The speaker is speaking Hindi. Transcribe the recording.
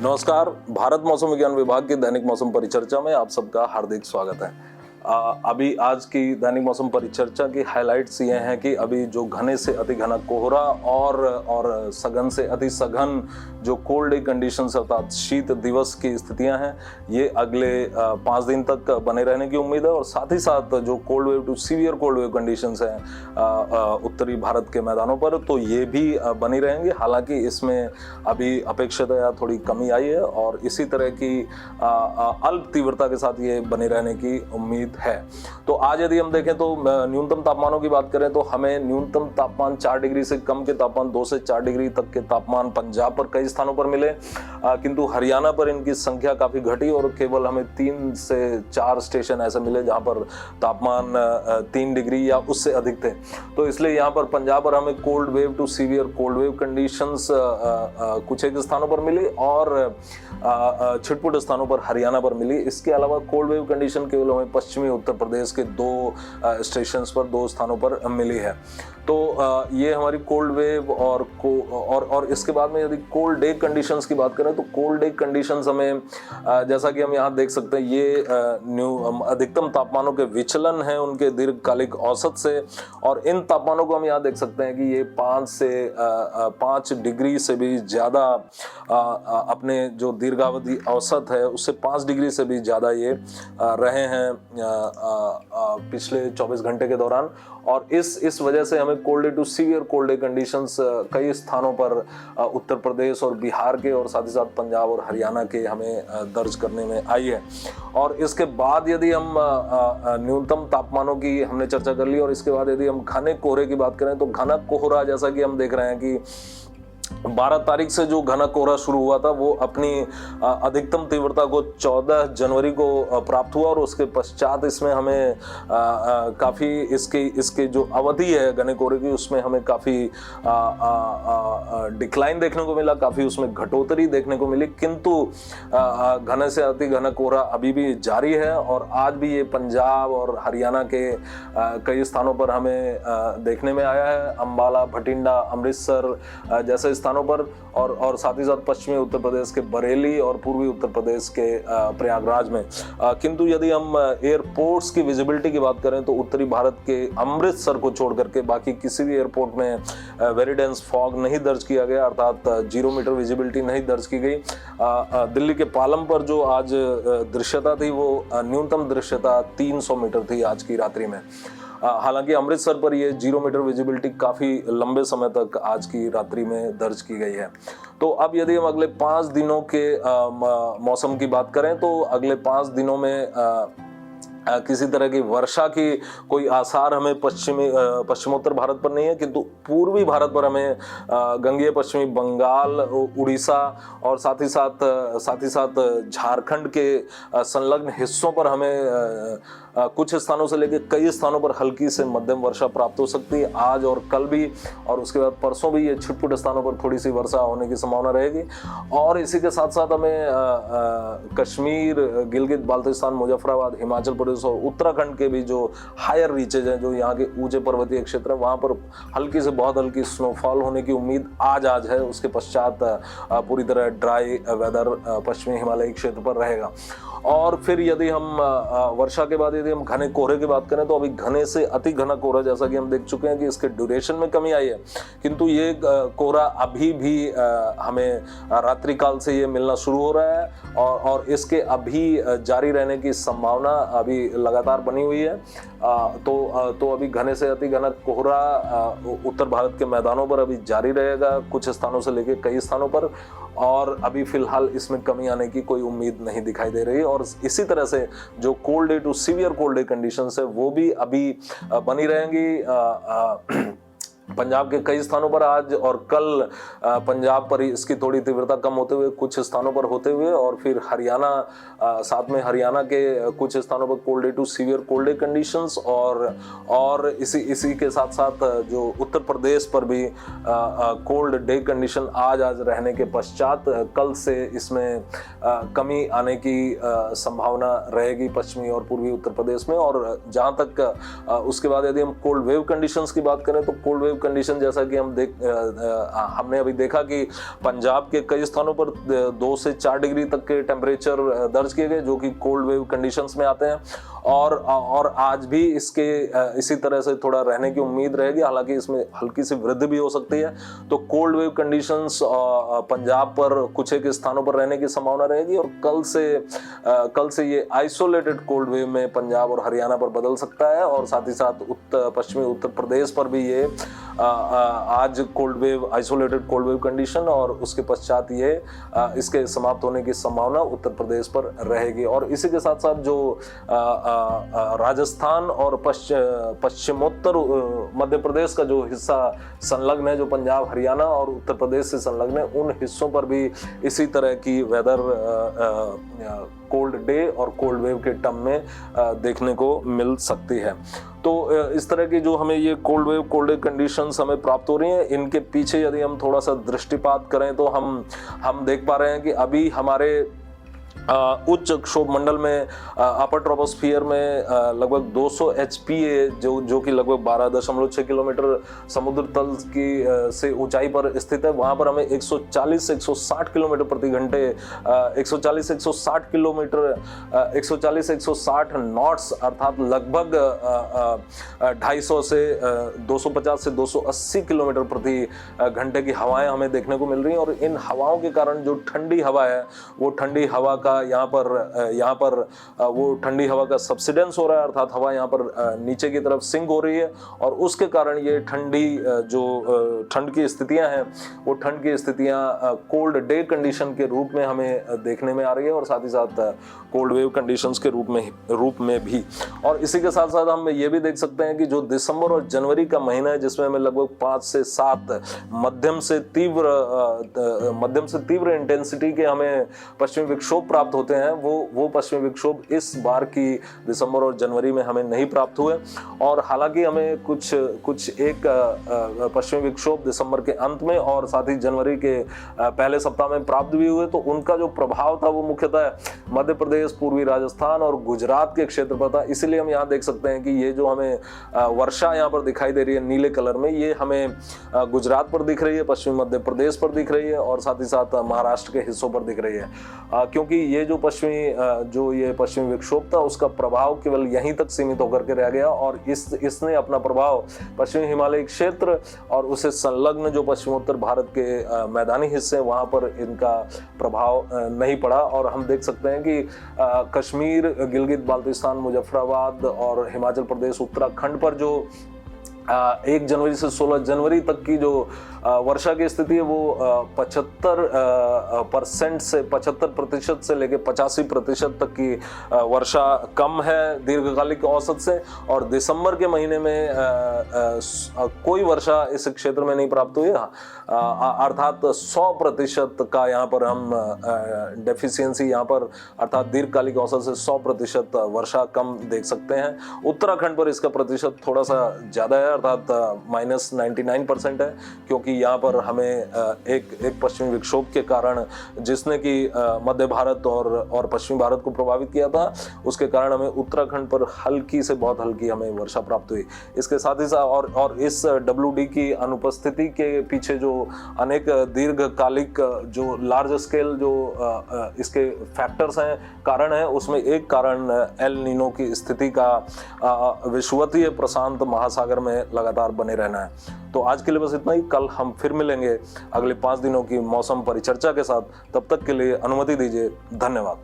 नमस्कार। भारत मौसम विज्ञान विभाग की दैनिक मौसम परिचर्चा में आप सबका हार्दिक स्वागत है। अभी आज की दैनिक मौसम परिचर्चा की हाइलाइट्स ये हैं कि अभी जो घने से अति घना कोहरा और सघन से अति सघन जो कोल्ड डे कंडीशंस अर्थात शीत दिवस की स्थितियां हैं, ये अगले 5 दिन तक बने रहने की उम्मीद है। और साथ ही साथ जो cold wave to severe cold wave conditions हैं उत्तरी भारत के मैदानों पर, तो ये भी बनी रहेंगी। हालांकि इसमें अभी अपेक्षितया थोड़ी कमी आई है और इसी तरह की अल्प तीव्रता के साथ ये बने रहने की उम्मीद है। तो आज यदि हम देखें तो न्यूनतम तापमानों की बात करें तो हमें न्यूनतम तापमान 4 डिग्री से कम के तापमान 2 से 4 डिग्री तक के तापमान पंजाब पर कई स्थानों पर मिले, किंतु हरियाणा पर इनकी संख्या काफी घटी और केवल हमें 3 से 4 स्टेशन ऐसे मिले जहां पर तापमान 3 डिग्री या उससे अधिक थे। तो इसलिए यहाँ पर पंजाब पर हमें cold wave to severe cold wave conditions कुछ एक स्थानों पर मिली और छिटपुट स्थानों पर हरियाणा पर मिली। इसके अलावा कोल्ड वेव कंडीशन केवल हमें पश्चिमी उत्तर प्रदेश के 2 स्टेशंस पर 2 स्थानों पर मिली है। तो ये हमारी कोल्ड वेव और इसके बाद में यदि कोल्ड डे कंडीशंस की बात करें तो कोल्ड डे कंडीशंस हमें जैसा कि हम यहाँ देख सकते हैं, ये अधिकतम तापमानों के विचलन हैं उनके दीर्घकालिक औसत से, और इन तापमानों को हम यहाँ देख सकते हैं कि ये 5 डिग्री से भी ज़्यादा अपने जो दीर्घावधि औसत है उससे 5 डिग्री से भी ज़्यादा ये रहे हैं पिछले 24 घंटे के दौरान। और इस वजह से हमें cold day to severe cold day conditions कई स्थानों पर उत्तर प्रदेश और बिहार के और साथ ही साथ पंजाब और हरियाणा के हमें दर्ज करने में आई है। और इसके बाद यदि हम न्यूनतम तापमानों की हमने चर्चा कर ली और इसके बाद यदि हम घने कोहरे की बात करें तो घना कोहरा जैसा कि हम देख रहे हैं कि 12 तारीख से जो घना कोहरा शुरू हुआ था वो अपनी अधिकतम तीव्रता को 14 जनवरी को प्राप्त हुआ और उसके पश्चात इसमें हमें काफ़ी इसके जो अवधि है घने कोहरे की उसमें हमें काफ़ी डिक्लाइन देखने को मिला, काफ़ी उसमें घटोतरी देखने को मिली। किंतु घने से अति घना कोहरा अभी भी जारी है और आज भी ये पंजाब और हरियाणा के कई स्थानों पर हमें देखने में आया है। अम्बाला, भटिंडा, अमृतसर जैसे स्थानों पर और साथ ही साथ पश्चिमी उत्तर प्रदेश के बरेली और पूर्वी उत्तर प्रदेश के प्रयागराज में। किंतु यदि हम एयरपोर्ट्स की विजिबिलिटी की बात करें तो उत्तरी भारत के अमृतसर को छोड़ करके बाकी किसी भी एयरपोर्ट में वेरी डेंस फॉग नहीं दर्ज किया गया, अर्थात 0 मीटर विजिबिलिटी नहीं दर्ज की गई। दिल्ली के पालम पर जो आज दृश्यता थी वो न्यूनतम दृश्यता 300 मीटर थी आज की रात्रि में। हालांकि अमृतसर पर ये 0 मीटर विजिबिलिटी काफ़ी लंबे समय तक आज की रात्रि में दर्ज की गई है। तो अब यदि हम अगले 5 दिनों के मौसम की बात करें तो अगले 5 दिनों में किसी तरह की वर्षा की कोई आसार हमें पश्चिमोत्तर भारत पर नहीं है, किंतु पूर्वी भारत पर हमें गंगेय पश्चिमी बंगाल, उड़ीसा और साथ ही साथ झारखंड के संलग्न हिस्सों पर हमें कुछ स्थानों से लेकर कई स्थानों पर हल्की से मध्यम वर्षा प्राप्त हो सकती है आज और कल भी, और उसके बाद परसों भी ये छिटपुट स्थानों पर थोड़ी सी वर्षा होने की संभावना रहेगी। और इसी के साथ साथ हमें कश्मीर, गिलगित बाल्टिस्तान, मुजफ्फराबाद, हिमाचल प्रदेश और उत्तराखंड के भी जो हायर रीचेज हैं, जो यहाँ के ऊंचे पर्वतीय क्षेत्र है, वहाँ पर हल्की से बहुत हल्की स्नोफॉल होने की उम्मीद आज है। उसके पश्चात पूरी तरह ड्राई वेदर पश्चिमी हिमालयी क्षेत्र पर रहेगा। और फिर यदि हम वर्षा के बाद यदि हम घने कोहरे की बात करें तो अभी घने से अति घना कोहरा जैसा कि हम देख चुके हैं कि इसके ड्यूरेशन में कमी आई है, किंतु ये कोहरा अभी भी हमें रात्रि काल से ये मिलना शुरू हो रहा है और इसके अभी जारी रहने की संभावना अभी लगातार बनी हुई है। तो अभी घने से अति घना कोहरा उत्तर भारत के मैदानों पर अभी जारी रहेगा, कुछ स्थानों से लेकर कई स्थानों पर, और अभी फिलहाल इसमें कमी आने की कोई उम्मीद नहीं दिखाई दे रही। और इसी तरह से जो cold day to severe cold day conditions है वो भी अभी बनी रहेंगी। पंजाब के कई स्थानों पर आज और कल पंजाब पर इसकी थोड़ी तीव्रता कम होते हुए कुछ स्थानों पर होते हुए, और फिर हरियाणा साथ में हरियाणा के कुछ स्थानों पर cold day to severe cold day conditions, और इसी के साथ साथ जो उत्तर प्रदेश पर भी कोल्ड डे कंडीशन आज रहने के पश्चात कल से इसमें कमी आने की संभावना रहेगी पश्चिमी और पूर्वी उत्तर प्रदेश में। और जहाँ तक उसके बाद यदि हम कोल्ड वेव कंडीशंस की बात करें तो कोल्ड वेव कंडीशन, जैसा कि हमने अभी देखा कि पंजाब के कई स्थानों पर 2 से 4 डिग्री तक के टेम्परेचर दर्ज किए गए, जो कि कोल्ड वेव कंडीशंस में आते हैं। और आज भी इसी तरह से थोड़ा रहने की उम्मीद रहेगी, हालांकि इसमें हल्की सी वृद्धि भी हो सकती है। तो कोल्ड वेव कंडीशंस पंजाब पर कुछ एक स्थानों पर रहने की संभावना रहेगी, और कल से ये आइसोलेटेड कोल्ड वेव में पंजाब और हरियाणा पर बदल सकता है, और साथ ही साथ पश्चिमी उत्तर प्रदेश पर भी ये आज आइसोलेटेड कोल्ड वेव कंडीशन, और उसके पश्चात ये इसके समाप्त होने की संभावना उत्तर प्रदेश पर रहेगी। और इसी के साथ साथ जो राजस्थान और पश्चिमोत्तर मध्य प्रदेश का जो हिस्सा संलग्न है, जो पंजाब हरियाणा और उत्तर प्रदेश से संलग्न है, उन हिस्सों पर भी इसी तरह की वेदर कोल्ड डे और कोल्ड वेव के टर्म में देखने को मिल सकती है। तो इस तरह की जो हमें ये cold wave cold day conditions हमें प्राप्त हो रही हैं, इनके पीछे यदि हम थोड़ा सा दृष्टिपात करें तो हम देख पा रहे हैं कि अभी हमारे उच्च क्षोभ मंडल में अपर ट्रोपोस्फियर में लगभग 200 HPA जो कि लगभग 12.6 किलोमीटर समुद्र तल की से ऊंचाई पर स्थित है, वहां पर हमें 140 से 160 किलोमीटर प्रति घंटे 140 से 160 नॉट्स अर्थात लगभग 250 से 250 से 280 किलोमीटर प्रति घंटे की हवाएं हमें देखने को मिल रही हैं। और इन हवाओं के कारण जो ठंडी हवा है, वो ठंडी हवा का यहाँ पर वो ठंडी हवा का सब्सिडेंस हो रहा है, अर्थात हवा यहाँ पर नीचे की तरफ सिंक हो रही है, और उसके कारण ये ठंड की स्थितियां हैं, वो ठंड की स्थितियां कोल्ड डे कंडीशन के रूप में हमें देखने में आ रही है, और साथ ही साथ कोल्ड वेव कंडीशंस के रूप में भी। और इसी के साथ साथ हम ये भी देख सकते हैं कि जो दिसंबर और जनवरी का महीना है, जिसमें हमें लगभग 5 से 7 मध्यम से तीव्र इंटेंसिटी के हमें पश्चिमी विक्षोभ प्राप्त होते हैं, वो पश्चिमी विक्षोभ इस बार की दिसंबर और जनवरी में हमें नहीं प्राप्त हुए। और हालांकि हमें कुछ एक पश्चिमी विक्षोभ दिसंबर के अंत में और साथ ही जनवरी के पहले सप्ताह में प्राप्त भी हुए, तो उनका जो प्रभाव था वो मुख्यतः मध्य प्रदेश, पूर्वी राजस्थान और गुजरात के क्षेत्र पर था। इसीलिए हम यहाँ देख सकते हैं कि ये जो हमें वर्षा यहाँ पर दिखाई दे रही है नीले कलर में, ये हमें गुजरात पर दिख रही है, पश्चिमी मध्य प्रदेश पर दिख रही है, और साथ ही साथ महाराष्ट्र के हिस्सों पर दिख रही है, क्योंकि ये जो पश्चिमी विक्षोभ था, उसका प्रभाव केवल यहीं तक सीमित होकर के रह गया, और इसने अपना प्रभाव पश्चिमी हिमालय क्षेत्र और उसे संलग्न जो पश्चिमोत्तर भारत के मैदानी हिस्से, वहां पर इनका प्रभाव नहीं पड़ा। और हम देख सकते हैं कि कश्मीर, गिलगित बाल्टिस्तान, मुजफ्फराबाद और हिमाचल प्रदेश, उत्तराखंड पर जो 1 जनवरी से 16 जनवरी तक की जो वर्षा की स्थिति है, वो 75% से लेकर 85% तक की वर्षा कम है दीर्घकालिक औसत से। और दिसंबर के महीने में कोई वर्षा इस क्षेत्र में नहीं प्राप्त हुई, अर्थात 100% का यहाँ पर हम डेफिशिएंसी यहाँ पर अर्थात दीर्घकालिक औसत से 100% वर्षा कम देख सकते हैं। उत्तराखंड पर इसका प्रतिशत थोड़ा सा ज़्यादा है, अर्थात -99% है, क्योंकि यहाँ पर हमें एक पश्चिमी विक्षोभ के कारण, जिसने कि मध्य भारत और पश्चिमी भारत को प्रभावित किया था, उसके कारण हमें उत्तराखंड पर हल्की से बहुत हल्की हमें वर्षा प्राप्त हुई। इसके साथ ही साथ और इस WD की अनुपस्थिति के पीछे जो अनेक दीर्घकालिक जो लार्ज स्केल जो इसके फैक्टर्स हैं, कारण है, उसमें एक कारण एल नीनो की स्थिति का विषुवतीय प्रशांत महासागर में लगातार बने रहना है। तो आज के लिए बस इतना ही। कल हम फिर मिलेंगे अगले 5 दिनों की मौसम परिचर्चा के साथ। तब तक के लिए अनुमति दीजिए। धन्यवाद।